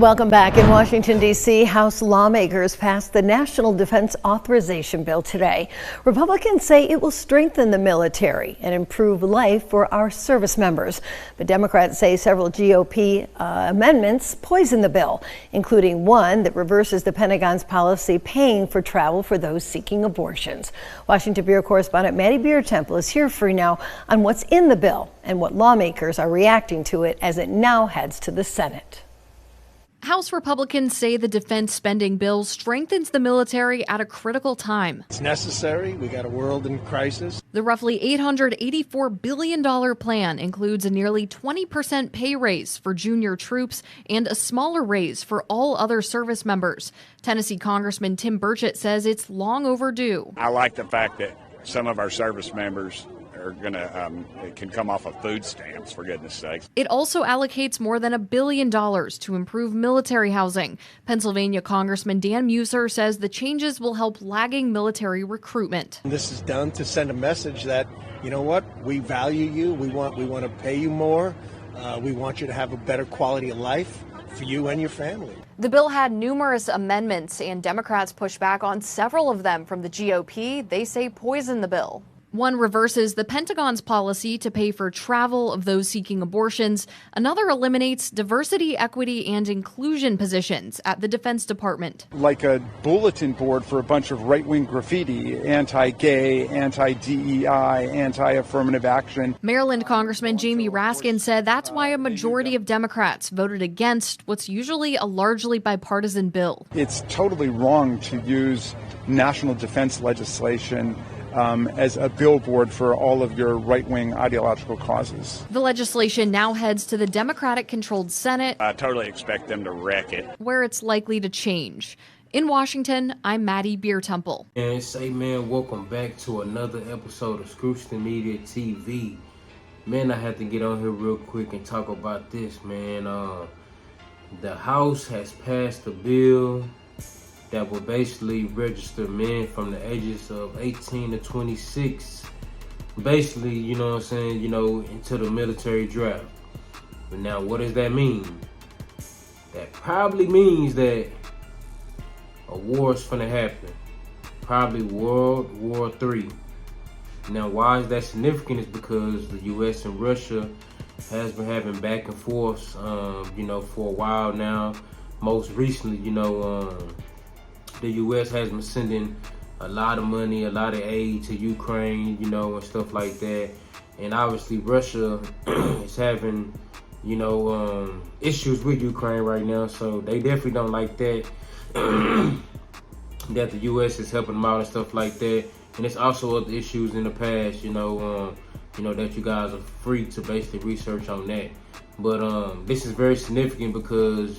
Welcome back. In Washington, D.C., House lawmakers passed the National Defense Authorization Bill today. Republicans say it will strengthen the military and improve life for our service members. But Democrats say several GOP amendments poison the bill, including one that reverses the Pentagon's policy paying for travel for those seeking abortions. Washington Bureau correspondent Maddie Biertempel is here for you now on what's in the bill and what lawmakers are reacting to it as it now heads to the Senate. House Republicans say the defense spending bill strengthens the military at a critical time. It's necessary. We got a world in crisis. The roughly $884 billion plan includes a nearly 20% pay raise for junior troops and a smaller raise for all other service members. Tennessee Congressman Tim Burchett says it's long overdue. I like the fact that some of our service members are can come off of food stamps, for goodness sakes. It also allocates more than $1 billion to improve military housing. Pennsylvania Congressman Dan Muser says the changes will help lagging military recruitment. This is done to send a message that, you know what, we value you, we want to pay you more, we want you to have a better quality of life for you and your family. The bill had numerous amendments, and Democrats pushed back on several of them from the GOP. They say poison the bill. One reverses the Pentagon's policy to pay for travel of those seeking abortions. Another eliminates diversity, equity, and inclusion positions at the Defense Department. Like a bulletin board for a bunch of right-wing graffiti, anti-gay, anti-DEI, anti-affirmative action. Maryland Congressman Jamie Raskin said that's why a majority of Democrats voted against what's usually a largely bipartisan bill. It's totally wrong to use national defense legislation as a billboard for all of your right-wing ideological causes. The legislation now heads to the Democratic-controlled Senate. I totally expect them to wreck it, where it's likely to change. In Washington, I'm Maddie Biertempel. And say, man, welcome back to another episode of Scroogeton Media TV. Man, I had to get on here real quick and talk about this, man. The House has passed a bill that will basically register men from the ages of 18 to 26, basically, you know what I'm saying, into the military draft. But now, what does that mean? That probably means that a war is gonna happen, probably World War III. Now, why is that significant? Is because the U.S. and Russia has been having back and forth, for a while now. Most recently, the U.S. has been sending a lot of money, a lot of aid to Ukraine, and stuff like that. And obviously Russia is having, issues with Ukraine right now. So they definitely don't like that, that the U.S. is helping them out and stuff like that. And it's also other issues in the past, that you guys are free to basically research on that. But this is very significant because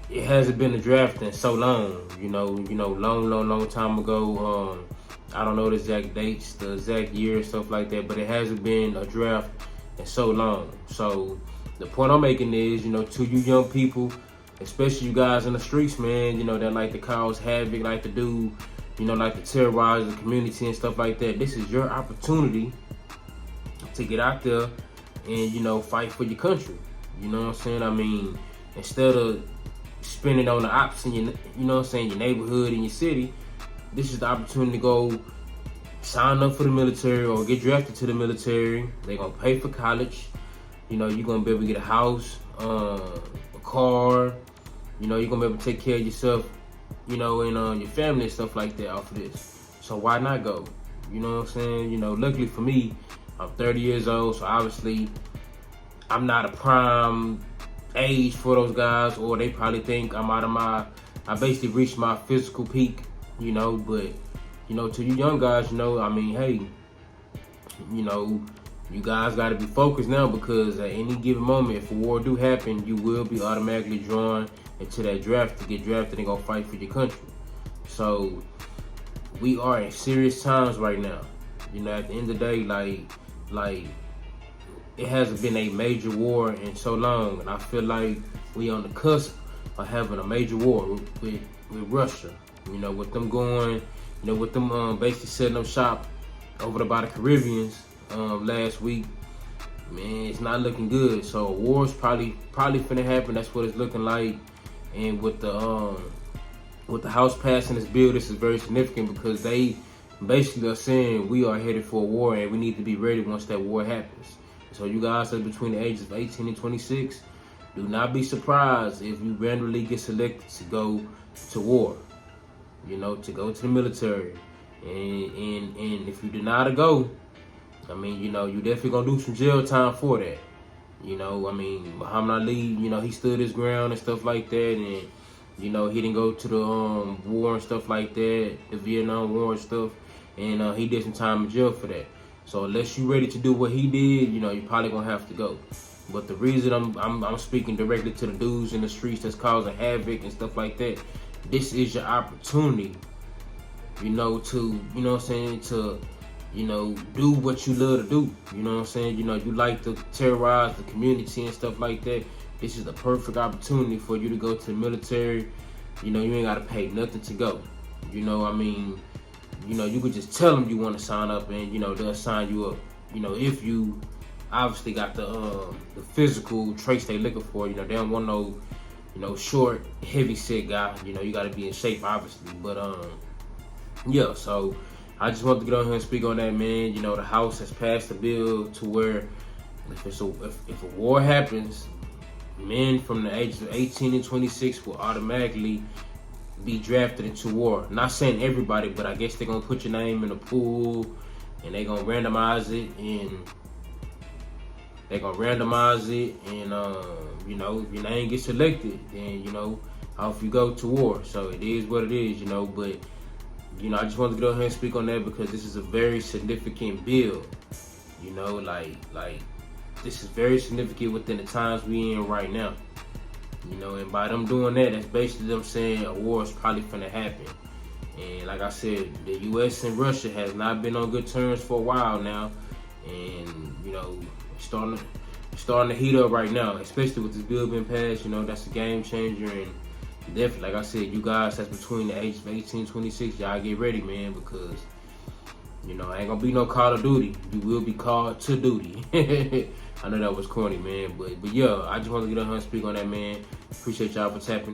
it hasn't been a draft in so long, long time ago. I don't know the exact dates, the exact year, stuff like that, but it hasn't been a draft in so long. So the point I'm making is, to you young people, especially you guys in the streets, man, that like to cause havoc, like to do, like to terrorize the community and stuff like that. This is your opportunity to get out there and, fight for your country. You know what I'm saying? I mean, instead of spending on the ops in your, your neighborhood and your city, this is the opportunity to go sign up for the military or get drafted to the military. They're gonna pay for college. You're gonna be able to get a house, a car. You're gonna be able to take care of yourself, and your family and stuff like that off of this. So why not go? You know what I'm saying? Luckily for me, I'm 30 years old, so obviously I'm not a prime age for those guys, or they probably think I basically reached my physical peak, but, to you young guys, hey, you guys got to be focused now, because at any given moment, if a war do happen, you will be automatically drawn into that draft to get drafted and go fight for your country. So we are in serious times right now. At the end of the day, like it hasn't been a major war in so long, and I feel like we on the cusp of having a major war with Russia. With them going, with them basically setting up shop over by the Caribbeans last week. man, it's not looking good. So a war's probably finna happen. That's what it's looking like. And with the House passing this bill, this is very significant because they basically are saying we are headed for a war and we need to be ready once that war happens. So you guys are between the ages of 18 and 26. Do not be surprised if you randomly get selected to go to war, you know, to go to the military. And if you deny to go, I mean, you know, you definitely gonna do some jail time for that. You know, I mean, Muhammad Ali, you know, he stood his ground and stuff like that, and you know, he didn't go to the war and stuff like that, the Vietnam War and stuff, and he did some time in jail for that. So unless you're ready to do what he did, you know, you're probably gonna have to go. But the reason I'm speaking directly to the dudes in the streets that's causing havoc and stuff like that, this is your opportunity, you know, to, you know what I'm saying, to, you know, do what you love to do. You know what I'm saying? You know, you like to terrorize the community and stuff like that. This is the perfect opportunity for you to go to the military. You know, you ain't gotta pay nothing to go. You know, I mean, you know, you could just tell them you want to sign up and, you know, they'll sign you up. You know, if you obviously got the physical traits they looking for. You know, they don't want no, you know, short, heavy set guy. You know, you gotta be in shape, obviously. But yeah, so I just wanted to get on here and speak on that, man. You know, the House has passed a bill to where if a war happens, men from the ages of 18 and 26 will automatically be drafted into war. Not saying everybody, but I guess they're gonna put your name in a pool and they're gonna randomize it, and you know, if your name gets selected, then, you know, off you go to war. So it is what it is, you know. But, you know, I just wanted to get on here and speak on that because this is a very significant bill. You know, like this is very significant within the times we in right now. You know, and by them doing that, that's basically them saying a war is probably finna happen. And like I said, the U.S. and Russia has not been on good terms for a while now, and, you know, starting to heat up right now, especially with this bill being passed. You know, that's a game changer, and definitely, like I said, you guys that's between the ages of 18 and 26, y'all get ready, man, because, you know, ain't gonna be no Call of Duty. You will be called to duty. I know that was corny, man, but yeah, I just want to get on here and speak on that, man. Appreciate y'all for tapping